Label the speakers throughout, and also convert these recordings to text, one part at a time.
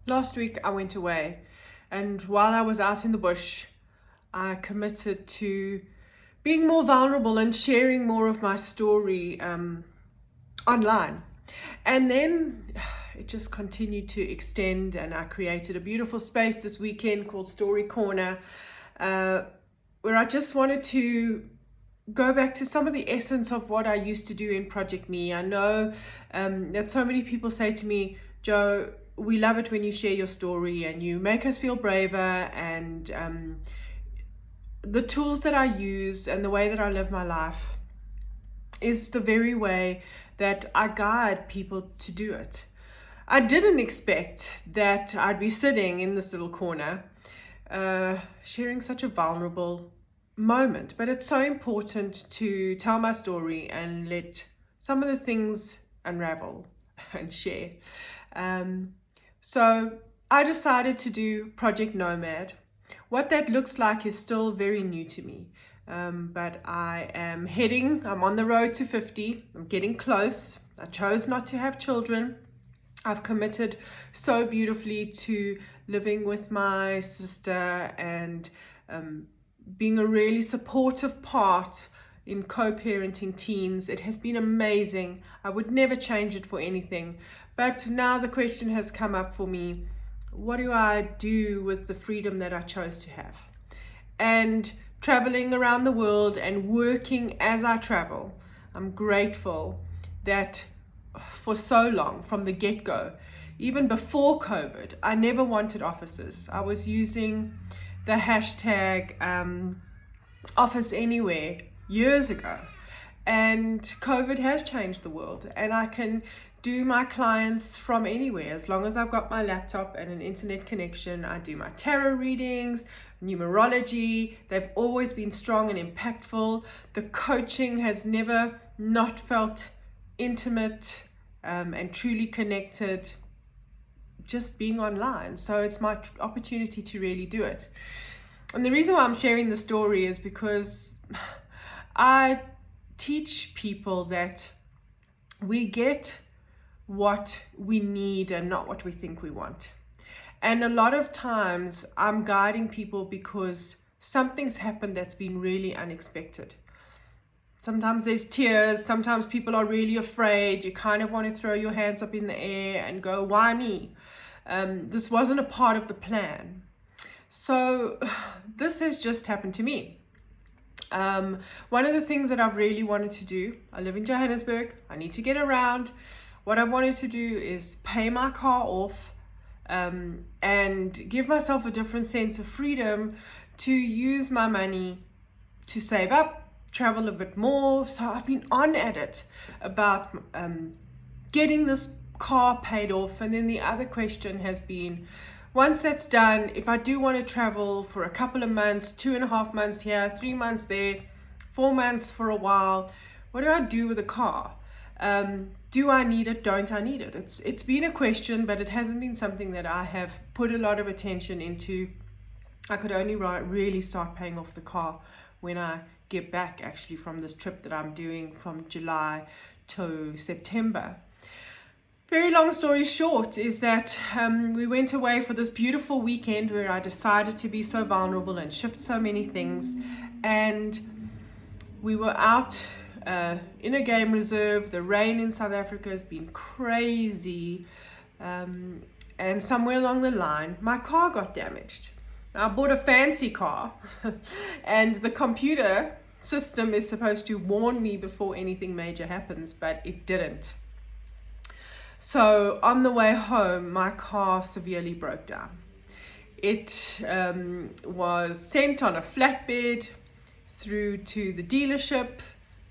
Speaker 1: Last week I went away, and while I was out in the bush, I committed to being more vulnerable and sharing more of my story online. And then it just continued to extend, and I created a beautiful space this weekend called Story Corner, where I just wanted to go back to some of the essence of what I used to do in Project Me. I know that so many people say to me, Joe, we love it when you share your story and you make us feel braver, and the tools that I use and the way that I live my life is the very way that I guide people to do it. I didn't expect that I'd be sitting in this little corner sharing such a vulnerable moment, but it's so important to tell my story and let some of the things unravel and share. So I decided to do Project Nomad. What that looks like is still very new to me, but I'm on the road to 50. I'm getting close. I chose not to have children. I've committed so beautifully to living with my sister and being a really supportive part in co-parenting teens. It has been amazing. I would never change it for anything. But now the question has come up for me, what do I do with the freedom that I chose to have? And traveling around the world and working as I travel, I'm grateful that for so long, from the get-go, even before COVID, I never wanted offices. I was using the hashtag office anywhere years ago, and COVID has changed the world, and I can do my clients from anywhere as long as I've got my laptop and an internet connection. I do my tarot readings, numerology. They've always been strong and impactful. The coaching has never not felt intimate and truly connected, just being online. So it's my opportunity to really do it. And the reason why I'm sharing the story is because I teach people that we get what we need and not what we think we want. And a lot of times I'm guiding people because something's happened that's been really unexpected. Sometimes there's tears, sometimes people are really afraid. You kind of want to throw your hands up in the air and go, why me? This wasn't a part of the plan. So this has just happened to me. One of the things that I've really wanted to do, I live in Johannesburg, I need to get around. What I wanted to do is pay my car off and give myself a different sense of freedom to use my money to save up, travel a bit more. So I've been on at it about getting this car paid off. And then the other question has been, once that's done, if I do want to travel for a couple of months, 2.5 months here, 3 months there, 4 months for a while, what do I do with a car? Do I need it? Don't I need it? It's been a question, but it hasn't been something that I have put a lot of attention into. I could only really start paying off the car when I get back actually from this trip that I'm doing from July to September. Very long story short is that we went away for this beautiful weekend where I decided to be so vulnerable and shift so many things, and we were out in a game reserve. The rain in South Africa has been crazy, and somewhere along the line my car got damaged. I bought a fancy car and the computer system is supposed to warn me before anything major happens, but it didn't. So on the way home, my car severely broke down. It was sent on a flatbed through to the dealership.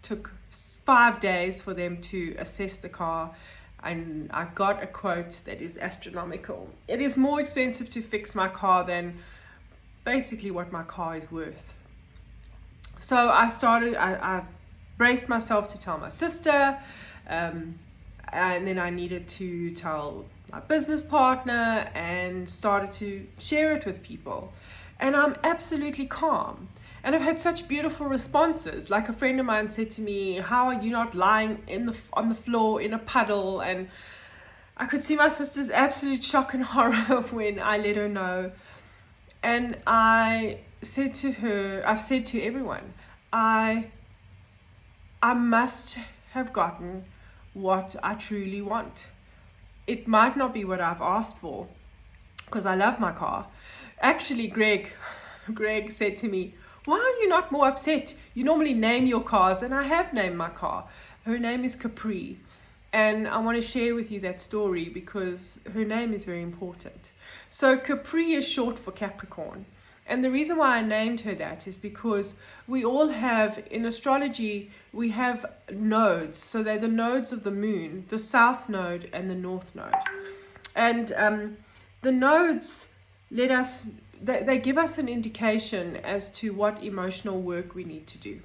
Speaker 1: Took 5 days for them to assess the car, and I got a quote that is astronomical. It is more expensive to fix my car than basically what my car is worth. So I braced myself to tell my sister, and then I needed to tell my business partner and started to share it with people. And I'm absolutely calm. And I've had such beautiful responses. Like a friend of mine said to me, how are you not lying on the floor in a puddle? And I could see my sister's absolute shock and horror when I let her know. And I said to her, I've said to everyone, I must have gotten what I truly want. It might not be what I've asked for, because I love my car. Actually, Greg said to me, why are you not more upset? You normally name your cars, and I have named my car. Her name is Capri. And I want to share with you that story because her name is very important. So Capri is short for Capricorn. And the reason why I named her that is because we all have, in astrology, we have nodes. So they're the nodes of the moon, the south node and the north node. And the nodes they give us an indication as to what emotional work we need to do.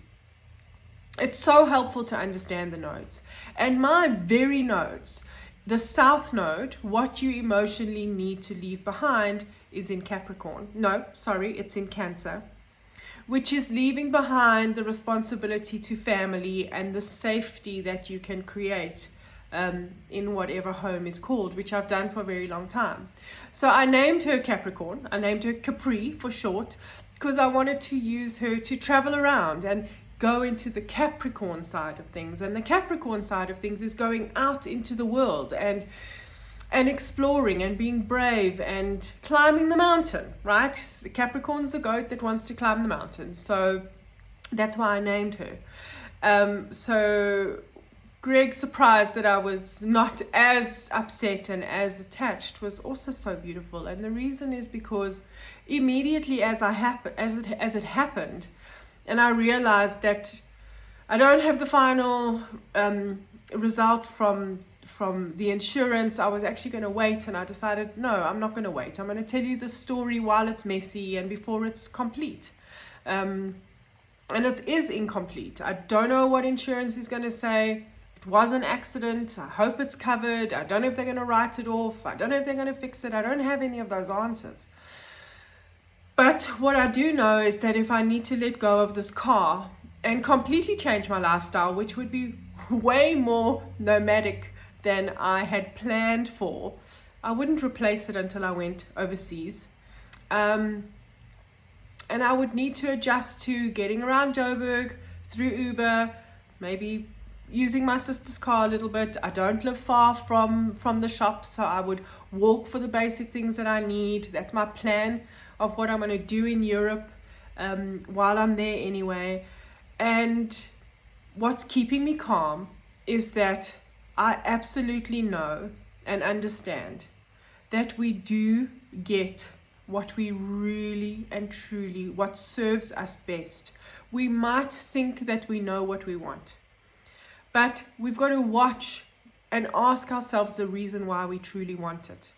Speaker 1: It's so helpful to understand the nodes. And my very nodes, the south node, what you emotionally need to leave behind, is in Capricorn. No, sorry, it's in Cancer, which is leaving behind the responsibility to family and the safety that you can create in whatever home is called, which I've done for a very long time. So I named her Capricorn. I named her Capri for short because I wanted to use her to travel around and go into the Capricorn side of things. And the Capricorn side of things is going out into the world and exploring and being brave and climbing the mountain, right? The Capricorn's the goat that wants to climb the mountain. So that's why I named her. So Greg's surprise that I was not as upset and as attached was also so beautiful. And the reason is because immediately as it happened, and I realized that I don't have the final result from the insurance. I was actually going to wait, and I decided, no, I'm not going to wait. I'm going to tell you the story while it's messy and before it's complete. And it is incomplete. I don't know what insurance is going to say. It was an accident. I hope it's covered. I don't know if they're going to write it off. I don't know if they're going to fix it. I don't have any of those answers. But what I do know is that if I need to let go of this car and completely change my lifestyle, which would be way more nomadic than I had planned for, I wouldn't replace it until I went overseas. And I would need to adjust to getting around Joburg through Uber, maybe using my sister's car a little bit. I don't live far from the shop, so I would walk for the basic things that I need. That's my plan of what I'm going to do in Europe while I'm there anyway. And what's keeping me calm is that I absolutely know and understand that we do get what we really and truly, what serves us best. We might think that we know what we want, but we've got to watch and ask ourselves the reason why we truly want it.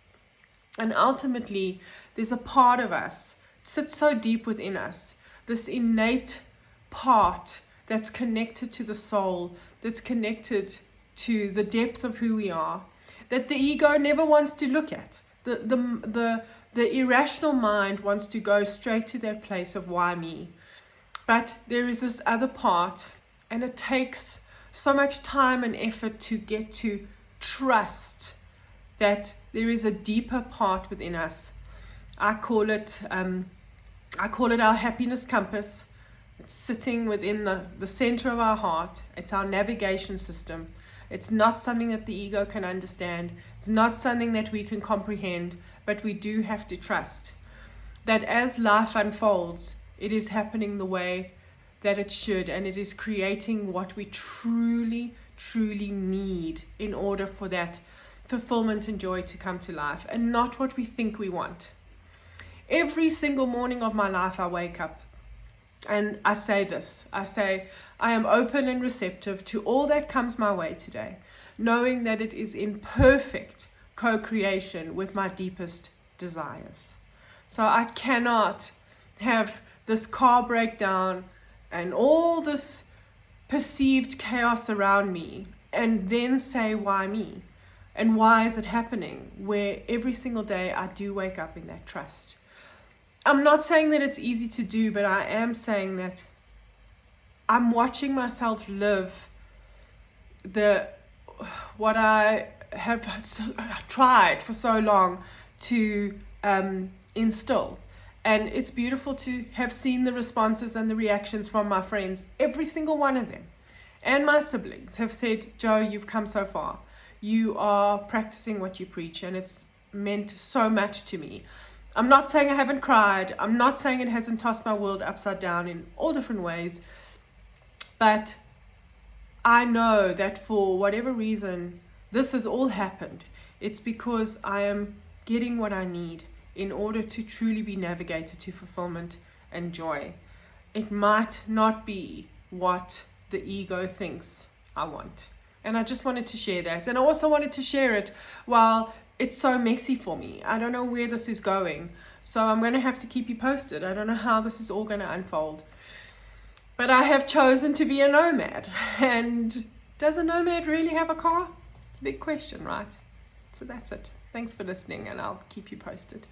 Speaker 1: And ultimately, there's a part of us, it sits so deep within us, this innate part that's connected to the soul, that's connected to the depth of who we are, that the ego never wants to look at. The irrational mind wants to go straight to that place of why me. But there is this other part, and it takes so much time and effort to get to trust that there is a deeper part within us. I call it our happiness compass. It's sitting within the center of our heart. It's our navigation system. It's not something that the ego can understand. It's not something that we can comprehend, but we do have to trust that as life unfolds, it is happening the way that it should, and it is creating what we truly, truly need in order for that fulfillment and joy to come to life, and not what we think we want. Every single morning of my life, I wake up and I say this. I say, I am open and receptive to all that comes my way today, knowing that it is in perfect co-creation with my deepest desires. So I cannot have this car breakdown and all this perceived chaos around me and then say, why me? And why is it happening? Where every single day I do wake up in that trust. I'm not saying that it's easy to do, but I am saying that I'm watching myself live what I tried for so long to instill. And it's beautiful to have seen the responses and the reactions from my friends. Every single one of them and my siblings have said, Joe, you've come so far. You are practicing what you preach, and it's meant so much to me. I'm not saying I haven't cried. I'm not saying it hasn't tossed my world upside down in all different ways. But I know that for whatever reason this has all happened, it's because I am getting what I need in order to truly be navigated to fulfillment and joy. It might not be what the ego thinks I want. And I just wanted to share that. And I also wanted to share it while it's so messy for me. I don't know where this is going. So I'm going to have to keep you posted. I don't know how this is all going to unfold. But I have chosen to be a nomad. And does a nomad really have a car? It's a big question, right? So that's it. Thanks for listening, and I'll keep you posted.